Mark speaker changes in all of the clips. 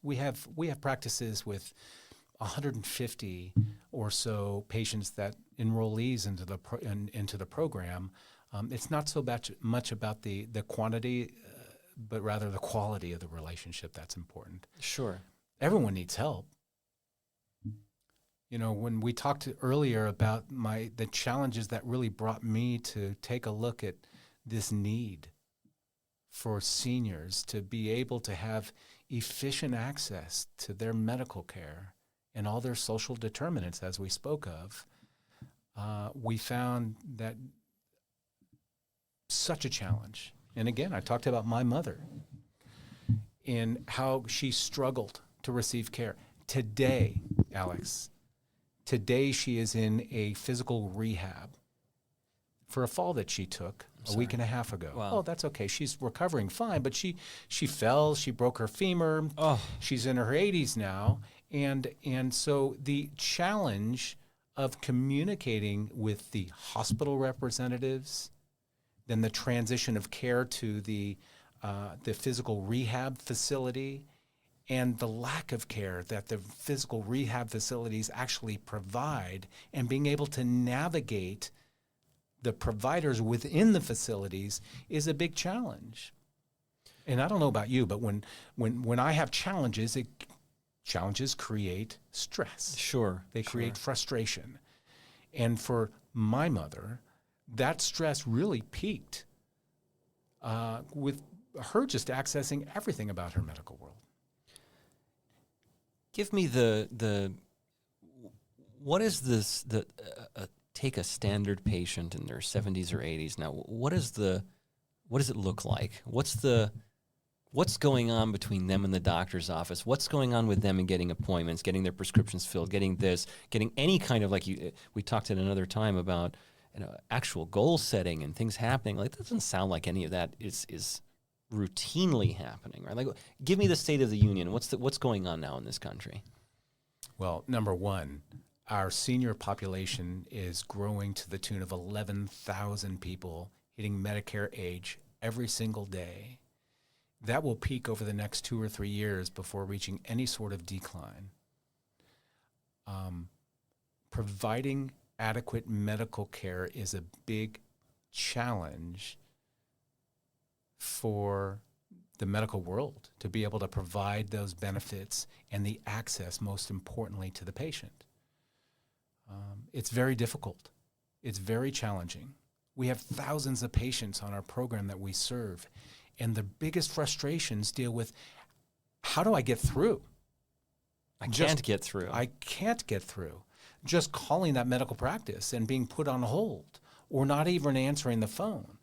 Speaker 1: we have practices with 150 or so patients that enrollees into the program. It's not so much about the quantity, but rather the quality of the relationship that's important.
Speaker 2: Sure.
Speaker 1: Everyone needs help. You know, when we talked earlier about the challenges that really brought me to take a look at this need for seniors to be able to have efficient access to their medical care and all their social determinants, as we spoke of, we found that such a challenge. And again, I talked about my mother and how she struggled to receive care. Today, Alex, she is in a physical rehab for a fall that she took a week and a half ago.
Speaker 2: Wow.
Speaker 1: Oh, that's okay. She's recovering fine, but she fell, she broke her femur.
Speaker 2: Oh.
Speaker 1: She's in her 80s now. And so the challenge of communicating with the hospital representatives, then the transition of care to the physical rehab facility, and the lack of care that the physical rehab facilities actually provide, and being able to navigate the providers within the facilities is a big challenge. And I don't know about you, but when I have challenges, challenges create stress.
Speaker 2: Sure.
Speaker 1: They create frustration. And for my mother, that stress really peaked with her just accessing everything about her medical world.
Speaker 2: Give me what is this, take a standard patient in their 70s or 80s now. What does it look like? What's going on between them and the doctor's office? What's going on with them in getting appointments, getting their prescriptions filled, getting any kind of, we talked at another time about, actual goal setting and things happening. Like, that doesn't sound like any of that is routinely happening, right? Like, give me the state of the union. What's going on now in this country?
Speaker 1: Well, number one, our senior population is growing to the tune of 11,000 people hitting Medicare age every single day. That will peak over the next 2 or 3 years before reaching any sort of decline. Providing adequate medical care is a big challenge for the medical world to be able to provide those benefits and the access, most importantly, to the patient. It's very difficult. It's very challenging. We have thousands of patients on our program that we serve, and the biggest frustrations deal with, how do I get through?
Speaker 2: I can't get through.
Speaker 1: I can't get through. Just calling that medical practice and being put on hold, or not even answering the phone,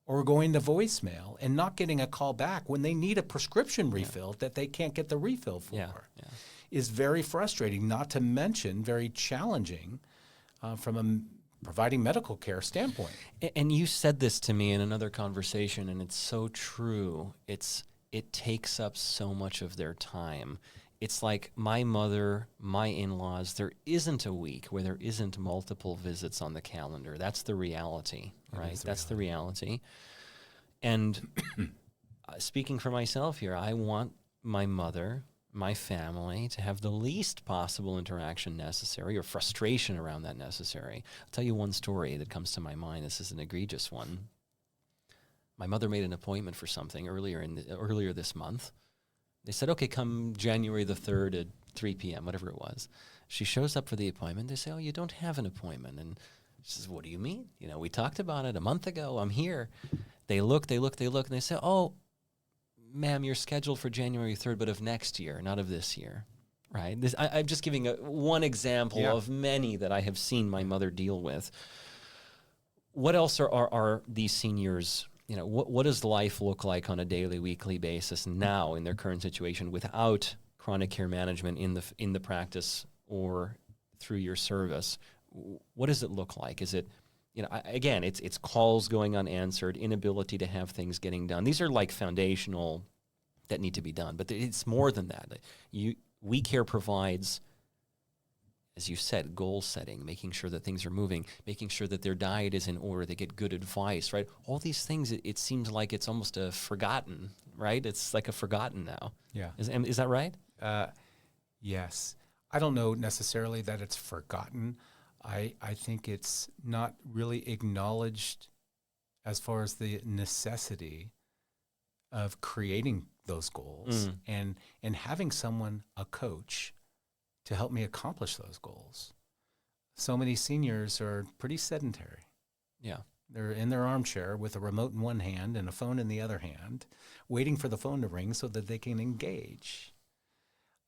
Speaker 1: or going to voicemail and not getting a call back when they need a prescription refilled that they can't get the refill for, is very frustrating, not to mention very challenging from a providing medical care standpoint.
Speaker 2: And you said this to me in another conversation, and it's so true. It takes up so much of their time. It's like my mother, my in-laws, there isn't a week where there isn't multiple visits on the calendar. That's the reality, right? That's the reality. And speaking for myself here, I want my mother, my family, to have the least possible interaction necessary or frustration around that necessary. I'll tell you one story that comes to my mind. This is an egregious one. My mother made an appointment for something earlier this month. They said, okay, come January the 3rd at 3 p.m., whatever it was. She shows up for the appointment. They say, oh, you don't have an appointment. And she says, what do you mean? We talked about it a month ago. I'm here. They look, and they say, oh, ma'am, you're scheduled for January 3rd, but of next year, not of this year, right? I'm just giving one example of many that I have seen my mother deal with. What else are these seniors? What does life look like on a daily, weekly basis now in their current situation without chronic care management in the practice or through your service? What does it look like? Is it, again, it's calls going unanswered, inability to have things getting done. These are like foundational that need to be done, but it's more than that. We Care provides, as you said, goal setting, making sure that things are moving, making sure that their diet is in order, they get good advice, right? All these things, it seems like it's almost a forgotten, right? It's like a forgotten now.
Speaker 1: Yeah.
Speaker 2: Is that right?
Speaker 1: Yes. I don't know necessarily that it's forgotten. I think it's not really acknowledged as far as the necessity of creating those goals and having someone, a coach, to help me accomplish those goals. So many seniors are pretty sedentary.
Speaker 2: Yeah.
Speaker 1: They're in their armchair with a remote in one hand and a phone in the other hand, waiting for the phone to ring so that they can engage.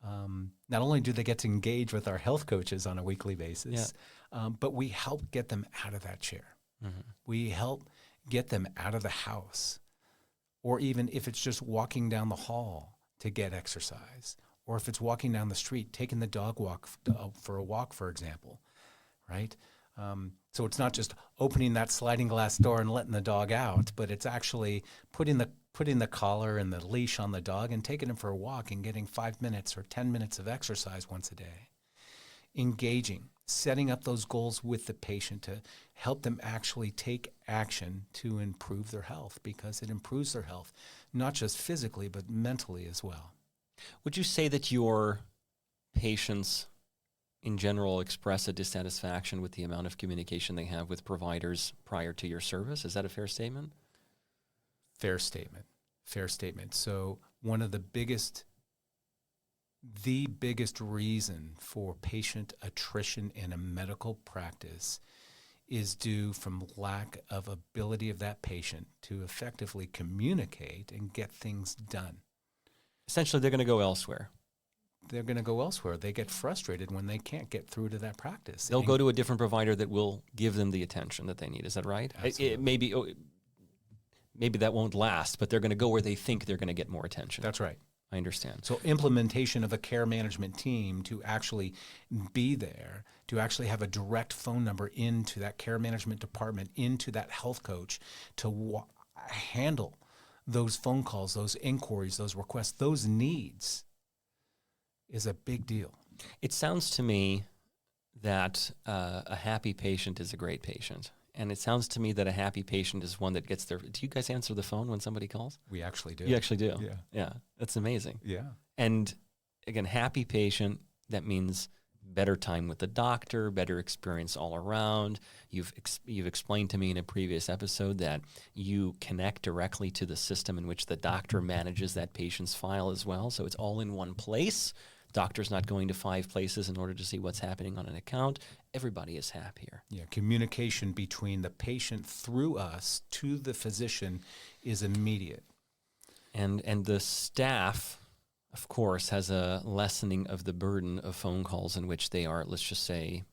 Speaker 1: Not only do they get to engage with our health coaches on a weekly basis, but we help get them out of that chair.
Speaker 2: Mm-hmm.
Speaker 1: We help get them out of the house, or even if it's just walking down the hall to get exercise, or if it's walking down the street, taking the dog walk for a walk, for example, right? So it's not just opening that sliding glass door and letting the dog out, but it's actually putting the collar and the leash on the dog and taking him for a walk and getting 5 minutes or 10 minutes of exercise once a day. Engaging, setting up those goals with the patient to help them actually take action to improve their health, because it improves their health, not just physically, but mentally as well.
Speaker 2: Would you say that your patients in general express a dissatisfaction with the amount of communication they have with providers prior to your service? Is that a fair statement?
Speaker 1: Fair statement. Fair statement. So one of the biggest reason for patient attrition in a medical practice is due from lack of ability of that patient to effectively communicate and get things done.
Speaker 2: Essentially, they're going to go elsewhere.
Speaker 1: They're going to go elsewhere. They get frustrated when they can't get through to that practice.
Speaker 2: They'll go to a different provider that will give them the attention that they need. Is that right?
Speaker 1: Absolutely.
Speaker 2: Maybe that won't last, but they're going to go where they think they're going to get more attention.
Speaker 1: That's right.
Speaker 2: I understand.
Speaker 1: So implementation of a care management team to actually be there, to actually have a direct phone number into that care management department, into that health coach, to handle those phone calls, those inquiries, those requests, those needs, is a big deal.
Speaker 2: It sounds to me that a happy patient is a great patient. And it sounds to me that a happy patient is one that gets their... Do you guys answer the phone when somebody calls?
Speaker 1: We actually do.
Speaker 2: You actually do?
Speaker 1: Yeah.
Speaker 2: Yeah, that's amazing.
Speaker 1: Yeah.
Speaker 2: And again, happy patient, that means better time with the doctor, better experience all around. You've explained to me in a previous episode that you connect directly to the system in which the doctor manages that patient's file as well. So it's all in one place. Doctor's not going to 5 places in order to see what's happening on an account. Everybody is happier.
Speaker 1: Yeah, communication between the patient through us to the physician is immediate.
Speaker 2: And the staff, of course, has a lessening of the burden of phone calls in which they are, let's just say,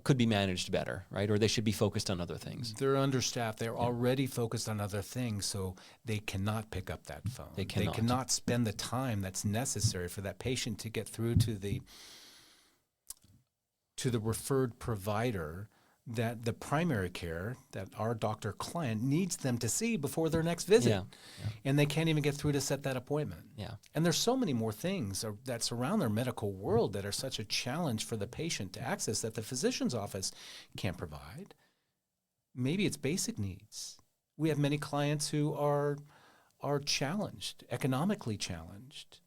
Speaker 2: could be managed better, right? Or they should be focused on other things.
Speaker 1: They're understaffed. They're already focused on other things, so they cannot pick up that phone.
Speaker 2: They cannot.
Speaker 1: They cannot spend the time that's necessary for that patient to get through to the referred provider that the primary care, that our doctor client needs them to see before their next visit.
Speaker 2: Yeah.
Speaker 1: And they can't even get through to set that appointment.
Speaker 2: Yeah.
Speaker 1: And there's so many more things that surround their medical world that are such a challenge for the patient to access that the physician's office can't provide. Maybe it's basic needs. We have many clients who are challenged, economically challenged,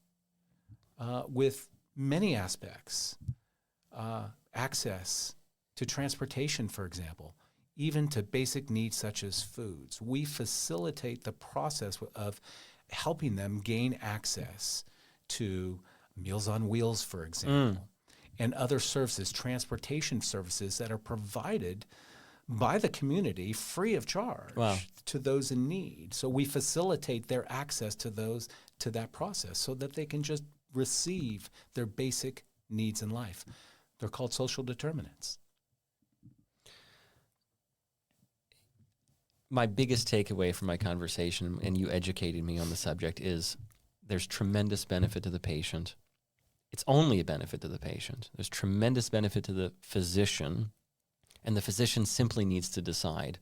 Speaker 1: with many aspects, access to transportation, for example, even to basic needs such as foods. We facilitate the process of helping them gain access to Meals on Wheels, for example, and other services, transportation services that are provided by the community free of charge to those in need. So we facilitate their access to that process so that they can just receive their basic needs in life. They're called social determinants.
Speaker 2: My biggest takeaway from my conversation, and you educated me on the subject, is there's tremendous benefit to the patient. It's only a benefit to the patient. There's tremendous benefit to the physician, and the physician simply needs to decide,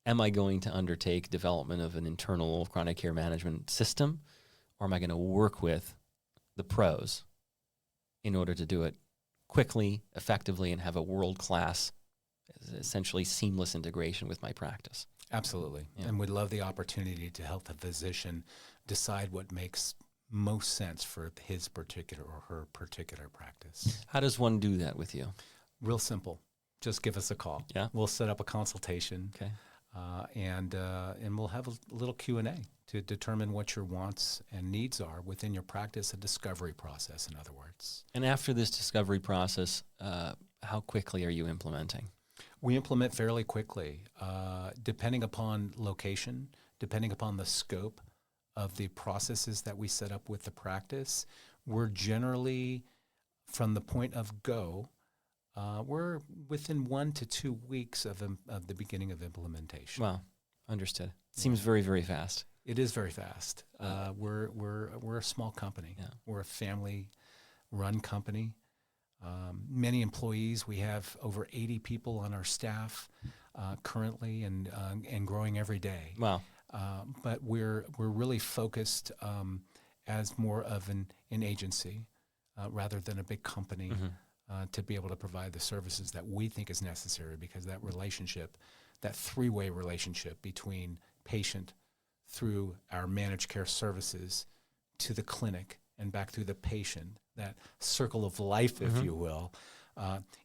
Speaker 2: am I going to undertake development of an internal chronic care management system, or am I going to work with the pros in order to do it quickly, effectively, and have a world-class, essentially seamless integration with my practice?
Speaker 1: Absolutely. Yeah. And we'd love the opportunity to help the physician decide what makes most sense for his particular or her particular practice.
Speaker 2: How does one do that with you?
Speaker 1: Real simple. Just give us a call.
Speaker 2: Yeah.
Speaker 1: We'll set up a consultation,
Speaker 2: Okay.
Speaker 1: and we'll have a little Q&A to determine what your wants and needs are within your practice, a discovery process, in other words.
Speaker 2: And after this discovery process, how quickly are you implementing?
Speaker 1: We implement fairly quickly, depending upon location, depending upon the scope of the processes that we set up with the practice. We're generally, from the point of go, we're within 1 to 2 weeks of the beginning of implementation.
Speaker 2: Wow, understood. Seems very, very fast.
Speaker 1: It is very fast. We're a small company.
Speaker 2: Yeah.
Speaker 1: We're a family-run company. Many employees. We have over 80 people on our staff currently, and growing every day.
Speaker 2: Wow.
Speaker 1: But we're really focused as more of an agency rather than a big company to be able to provide the services that we think is necessary, because that relationship, that three-way relationship between patient through our managed care services to the clinic and back through the patient, that circle of life, if you will,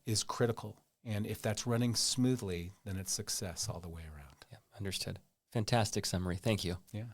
Speaker 1: is critical. And if that's running smoothly, then it's success all the way around.
Speaker 2: Yeah, understood. Fantastic summary. Thank you.
Speaker 1: Yeah.